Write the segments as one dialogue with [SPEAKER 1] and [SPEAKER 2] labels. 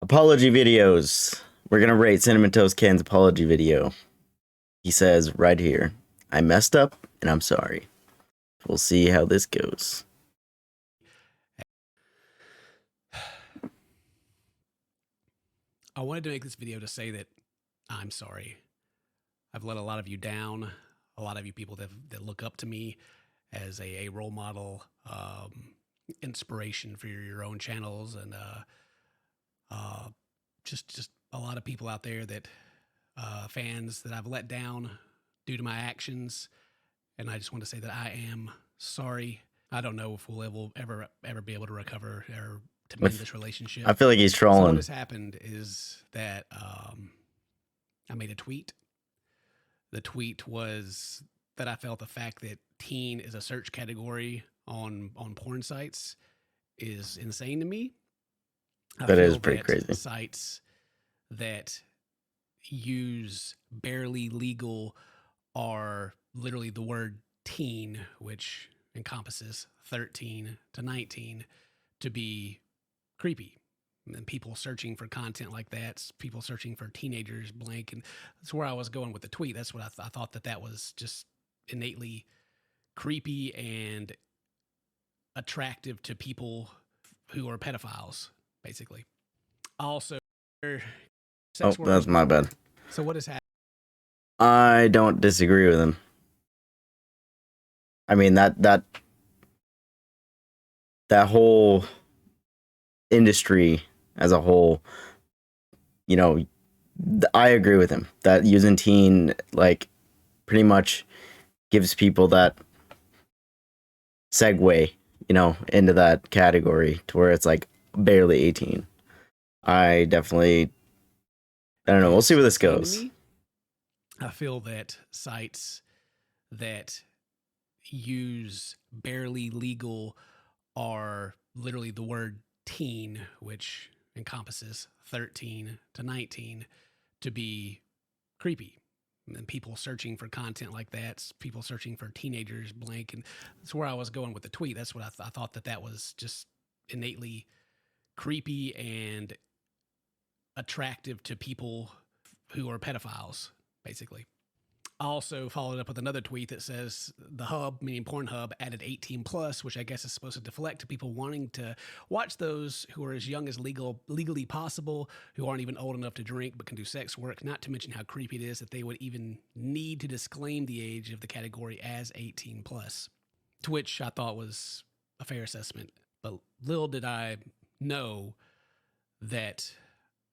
[SPEAKER 1] Apology videos. We're gonna rate CinnamonToastKen's apology video. He says right here, I messed up and I'm sorry. We'll see how this goes.
[SPEAKER 2] I wanted to make this video to say that I'm sorry. I've let a lot of you down, a lot of you people that look up to me as a role model, inspiration for your own channels, and just a lot of people out there that fans that I've let down due to my actions. And I just want to say that I am sorry. I don't know if we'll ever be able to recover or to mend this relationship.
[SPEAKER 1] I feel like he's
[SPEAKER 2] So
[SPEAKER 1] trolling.
[SPEAKER 2] what has happened is that I made a tweet. The tweet was that I felt the fact that teen is a search category on porn sites is insane to me.
[SPEAKER 1] That is pretty crazy.
[SPEAKER 2] Sites that use barely legal are literally the word teen, which encompasses 13 to 19, to be creepy. And people searching for content like that, people searching for teenagers blank. And that's where I was going with the tweet. That's what I thought that was just innately creepy and attractive to people who are pedophiles, basically. Also,
[SPEAKER 1] oh, that's my bad.
[SPEAKER 2] So what is happening?
[SPEAKER 1] I don't disagree with him. I mean, that whole industry as a whole, you know, I agree with him that using teen, like, pretty much gives people that segue, you know, into that category to where it's like barely 18. I don't know. We'll see where this goes.
[SPEAKER 2] I feel that sites that use barely legal are literally the word teen, which encompasses 13 to 19, to be creepy. And people searching for content like that, people searching for teenagers blank. And that's where I was going with the tweet. That's what I thought that was just innately creepy and attractive to people who are pedophiles, basically. I also followed up with another tweet that says the hub, meaning Pornhub, added 18 plus, which I guess is supposed to deflect to people wanting to watch those who are as young as legally possible, who aren't even old enough to drink but can do sex work, not to mention how creepy it is that they would even need to disclaim the age of the category as 18 plus, to which I thought was a fair assessment. But little did I know that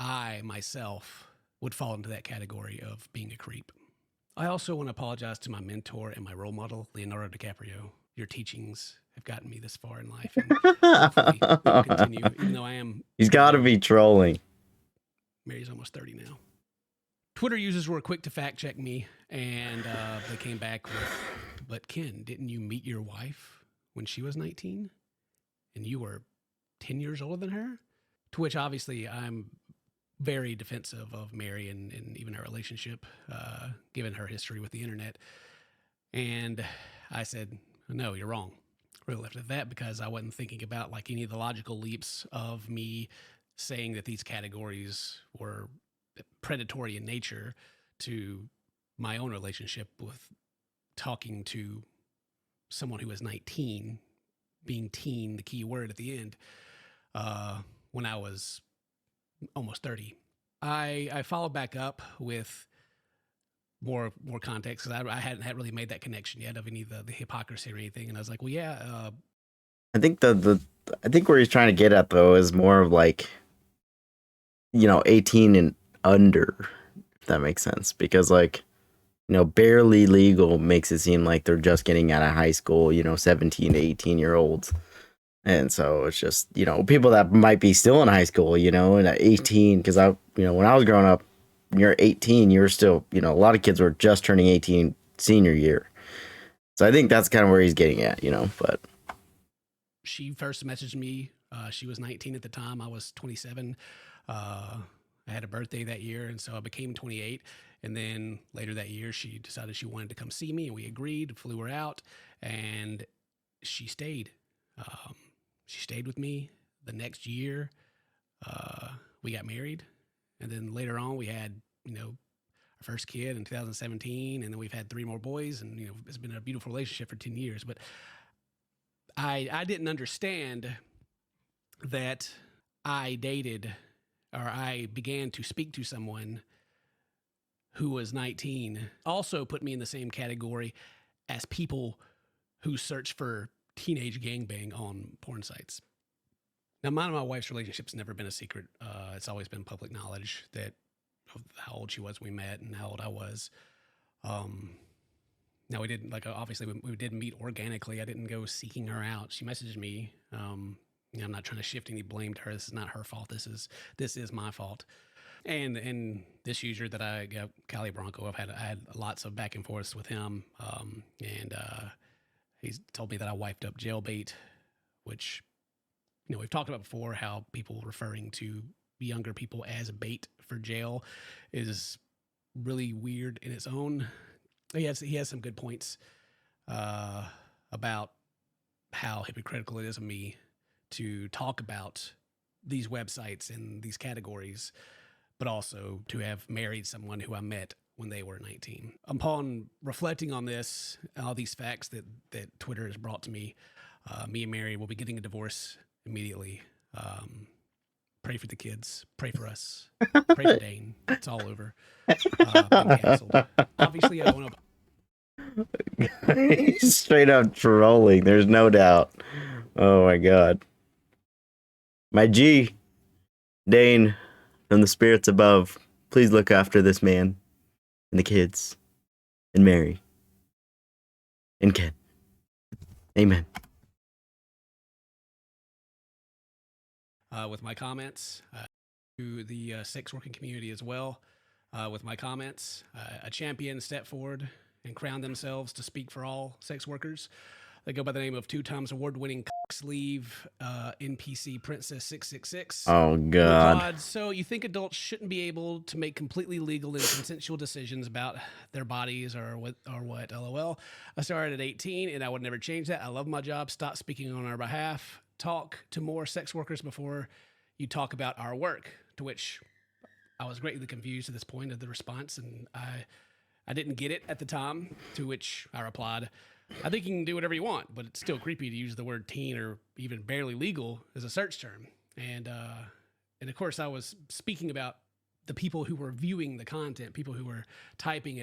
[SPEAKER 2] I myself would fall into that category of being a creep. I also want to apologize to my mentor and my role model, Leonardo DiCaprio. Your teachings have gotten me this far in life, and hopefully they will continue, even though I am...
[SPEAKER 1] He's got to be trolling.
[SPEAKER 2] Mary's almost 30 now. Twitter users were quick to fact check me, and they came back with, but Ken, didn't you meet your wife when she was 19? And you were 10 years older than her? To which, obviously, I'm very defensive of Mary and even our relationship, given her history with the internet. And I said, no, you're wrong. Really left it at that because I wasn't thinking about like any of the logical leaps of me saying that these categories were predatory in nature to my own relationship with talking to someone who was 19, being teen, the key word at the end, when I was almost 30. I followed back up with more context because I hadn't really made that connection yet of any of the hypocrisy or anything. And I was like, well, yeah.
[SPEAKER 1] I think I think where he's trying to get at though is more of like, 18 and under, if that makes sense. Because like, barely legal makes it seem like they're just getting out of high school, 17 to 18-year-olds. And so it's just, people that might be still in high school, and at 18, because when I was growing up, when you're 18, you were still, a lot of kids were just turning 18 senior year. So I think that's kind of where he's getting at, but.
[SPEAKER 2] She first messaged me. She was 19 at the time. I was 27. I had a birthday that year, and so I became 28. And then later that year, she decided she wanted to come see me, and we agreed, flew her out, and she stayed. She stayed with me the next year. we got married. And then later on, we had, our first kid in 2017. And then we've had 3 more boys. And, it's been a beautiful relationship for 10 years. But I didn't understand that I dated or I began to speak to someone who was 19 also put me in the same category as people who search for teenage gangbang on porn sites. Now, mine and my wife's relationship's never been a secret. It's always been public knowledge that of how old she was when we met and how old I was. Now, we didn't, obviously, we didn't meet organically. I didn't go seeking her out. She messaged me. I'm not trying to shift any blame to her. This is not her fault. This is my fault. And this user that I got, Cali Bronco, I had lots of back and forths with him. And he's told me that I wiped up jailbait, which, we've talked about before, how people referring to younger people as bait for jail is really weird in its own. He has some good points about how hypocritical it is of me to talk about these websites and these categories, but also to have married someone who I met when they were 19. Upon reflecting on this, all these facts that Twitter has brought to me, me and Mary will be getting a divorce immediately. Pray for the kids. Pray for us. Pray for Dane. It's all over. Been canceled. Obviously, I don't know.
[SPEAKER 1] He's straight up trolling. There's no doubt. Oh my god. My G, Dane, from the spirits above, please look after this man and the kids and Mary and Ken. Amen.
[SPEAKER 2] With my comments to the sex working community as well. With my comments, a champion stepped forward and crowned themselves to speak for all sex workers. They go by the name of 2 times award-winning sleeve NPC Princess 666.
[SPEAKER 1] Oh god.
[SPEAKER 2] So you think adults shouldn't be able to make completely legal and consensual decisions about their bodies or what? LOL. I started at 18 and I would never change that. I love my job. Stop speaking on our behalf. Talk to more sex workers before you talk about our work. To which I was greatly confused at this point of the response, and I didn't get it at the time. To which I replied, I think you can do whatever you want, but it's still creepy to use the word teen or even barely legal as a search term. And of course, I was speaking about the people who were viewing the content, people who were typing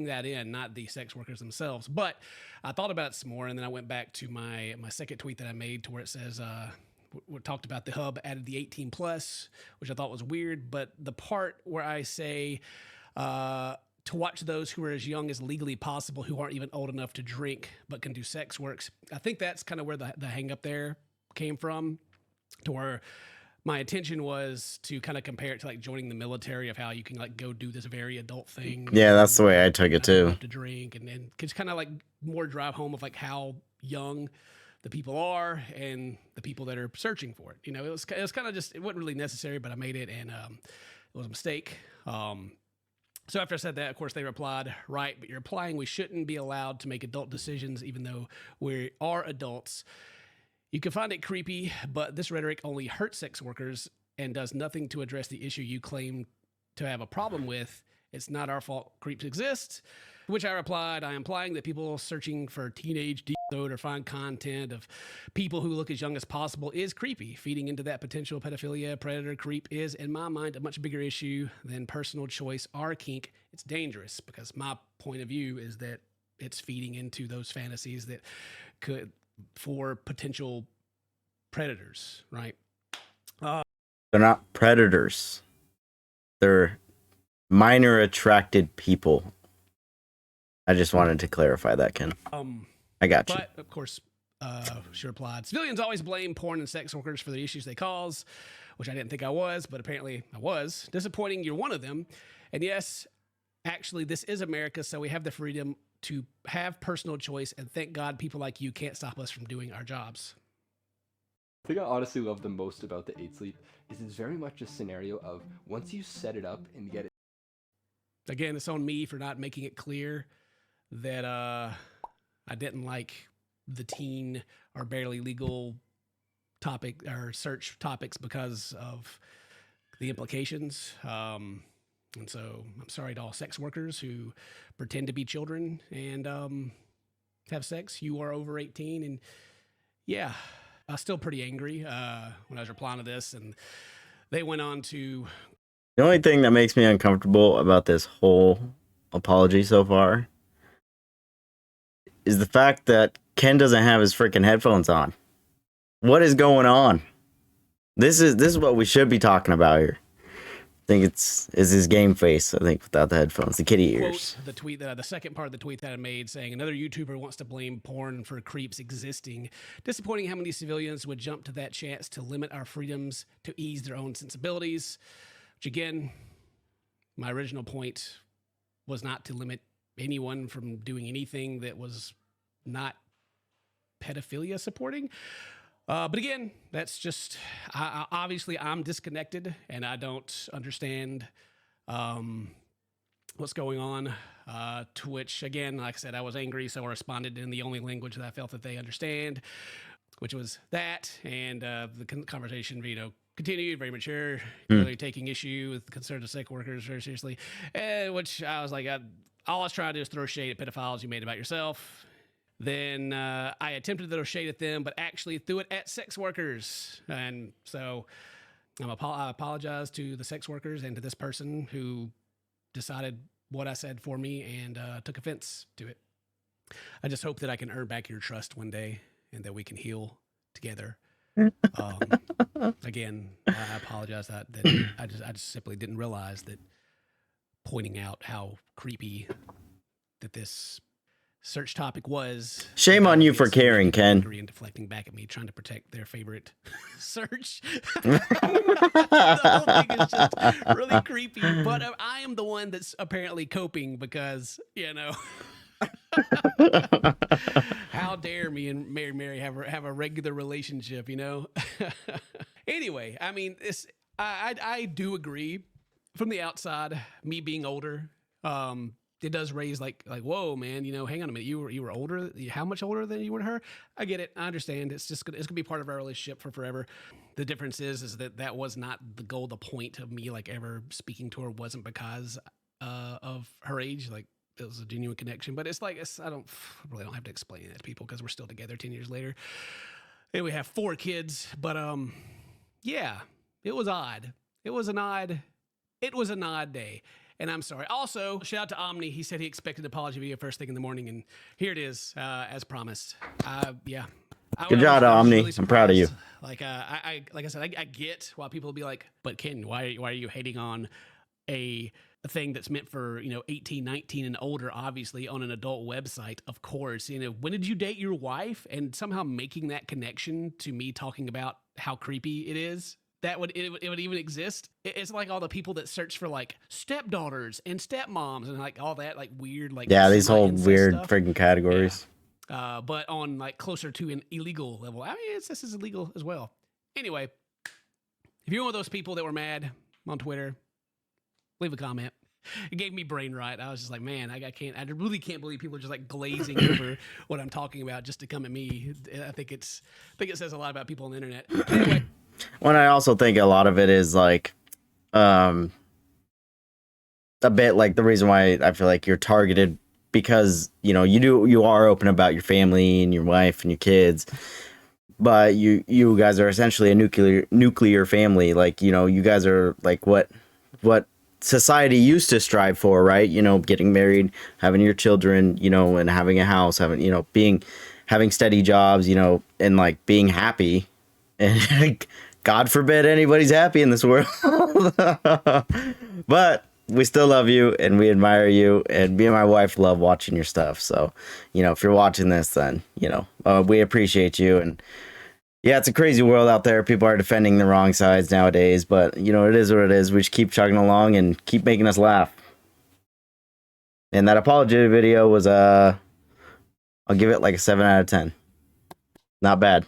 [SPEAKER 2] that in, not the sex workers themselves. But I thought about it some more, and then I went back to my second tweet that I made to where it says, we talked about the hub added the 18 plus, which I thought was weird. But the part where I say, to watch those who are as young as legally possible, who aren't even old enough to drink, but can do sex works. I think that's kind of where the hang up there came from, to where my attention was to kind of compare it to like joining the military, of how you can like go do this very adult thing.
[SPEAKER 1] Yeah, that's the way I took it too.
[SPEAKER 2] Have to drink and just kind of like more drive home of like how young the people are and the people that are searching for it. It was kind of just, it wasn't really necessary, but I made it, and it was a mistake. So after I said that, of course, they replied, right, but you're implying we shouldn't be allowed to make adult decisions even though we are adults. You can find it creepy, but this rhetoric only hurts sex workers and does nothing to address the issue you claim to have a problem with. It's not our fault creeps exist. To which I replied, I am implying that people searching for teenage decode or find content of people who look as young as possible is creepy. Feeding into that potential pedophilia, predator creep is, in my mind, a much bigger issue than personal choice or kink. It's dangerous because my point of view is that it's feeding into those fantasies that could, for potential predators, right?
[SPEAKER 1] They're not predators. They're minor attracted people. I just wanted to clarify that, Ken. I got you.
[SPEAKER 2] But, of course, she replied, civilians always blame porn and sex workers for the issues they cause, which I didn't think I was, but apparently I was. Disappointing, you're one of them. And yes, actually, this is America, so we have the freedom to have personal choice, and thank God people like you can't stop us from doing our jobs.
[SPEAKER 3] The thing I honestly love the most about the 8 Sleep is it's very much a scenario of once you set it up and get it.
[SPEAKER 2] Again, it's on me for not making it clear that I didn't like the teen or barely legal topic or search topics because of the implications. And so I'm sorry to all sex workers who pretend to be children and have sex. You are over 18. And yeah, I was still pretty angry when I was replying to this. And they went on to.
[SPEAKER 1] The only thing that makes me uncomfortable about this whole apology so far is the fact that Ken doesn't have his freaking headphones on. What is going on? This is what we should be talking about here. I think it's his game face. I think without the headphones, the kitty ears.
[SPEAKER 2] Quote the tweet the second part of the tweet that I made saying another YouTuber wants to blame porn for creeps existing. Disappointing how many civilians would jump to that chance to limit our freedoms to ease their own sensibilities. Which again, my original point was not to limit anyone from doing anything that was not pedophilia supporting. But again, that's just, obviously I'm disconnected and I don't understand what's going on. To which, again, like I said, I was angry, so I responded in the only language that I felt that they understand, which was that. And the conversation, continued, very mature, clearly taking issue with the concerns of sex workers very seriously. Which I was like, all I was trying to do is throw shade at pedophiles you made about yourself. Then I attempted to throw shade at them, but actually threw it at sex workers. And so I apologize to the sex workers and to this person who decided what I said for me and took offense to it. I just hope that I can earn back your trust one day and that we can heal together. Again, I apologize that I just simply didn't realize that pointing out how creepy that this search topic was.
[SPEAKER 1] Shame on you for caring, Ken.
[SPEAKER 2] And deflecting back at me, trying to protect their favorite search. The whole thing is just really creepy. But I am the one that's apparently coping because, how dare me and Mary have a regular relationship, Anyway, I mean, I do agree. From the outside, me being older, it does raise like, whoa, man, hang on a minute. You were older. How much older than you were to her? I get it. I understand. It's gonna be part of our relationship for forever. The difference is that was not the goal. The point of me ever speaking to her wasn't because of her age. It was a genuine connection. But I don't have to explain that to people because we're still together 10 years later, and we have 4 kids. But yeah, it was odd. It was an odd day. And I'm sorry. Also, shout out to Omni. He said he expected an apology video first thing in the morning, and here it is, as promised. Yeah.
[SPEAKER 1] Good job, Omni. Really I'm proud of you.
[SPEAKER 2] Like I said, I get why people will be like, but Ken, why are you hating on a thing that's meant for 18, 19 and older, obviously on an adult website? Of course. When did you date your wife? And somehow making that connection to me talking about how creepy it is. It would even exist. It's like all the people that search for stepdaughters and stepmoms and all that weird
[SPEAKER 1] these whole weird
[SPEAKER 2] stuff.
[SPEAKER 1] freaking categories.
[SPEAKER 2] Yeah. But on closer to an illegal level. I mean, this is illegal as well. Anyway, if you're one of those people that were mad on Twitter, leave a comment. It gave me brain rot. I was just like, man, I really can't believe people are just glazing over what I'm talking about just to come at me. I think it says a lot about people on the internet. Anyway.
[SPEAKER 1] Well, I also think a lot of it is a bit the reason why I feel like you're targeted because you are open about your family and your wife and your kids, but you guys are essentially a nuclear family. You guys are what society used to strive for, right? Getting married, having your children, and having a house, having steady jobs, and being happy. And God forbid anybody's happy in this world. But we still love you and we admire you, and me and my wife love watching your stuff. So, if you're watching this, then, we appreciate you. And yeah, it's a crazy world out there. People are defending the wrong sides nowadays, but it is what it is. We just keep chugging along and keep making us laugh. And that apology video was, I'll give it a 7 out of 10. Not bad.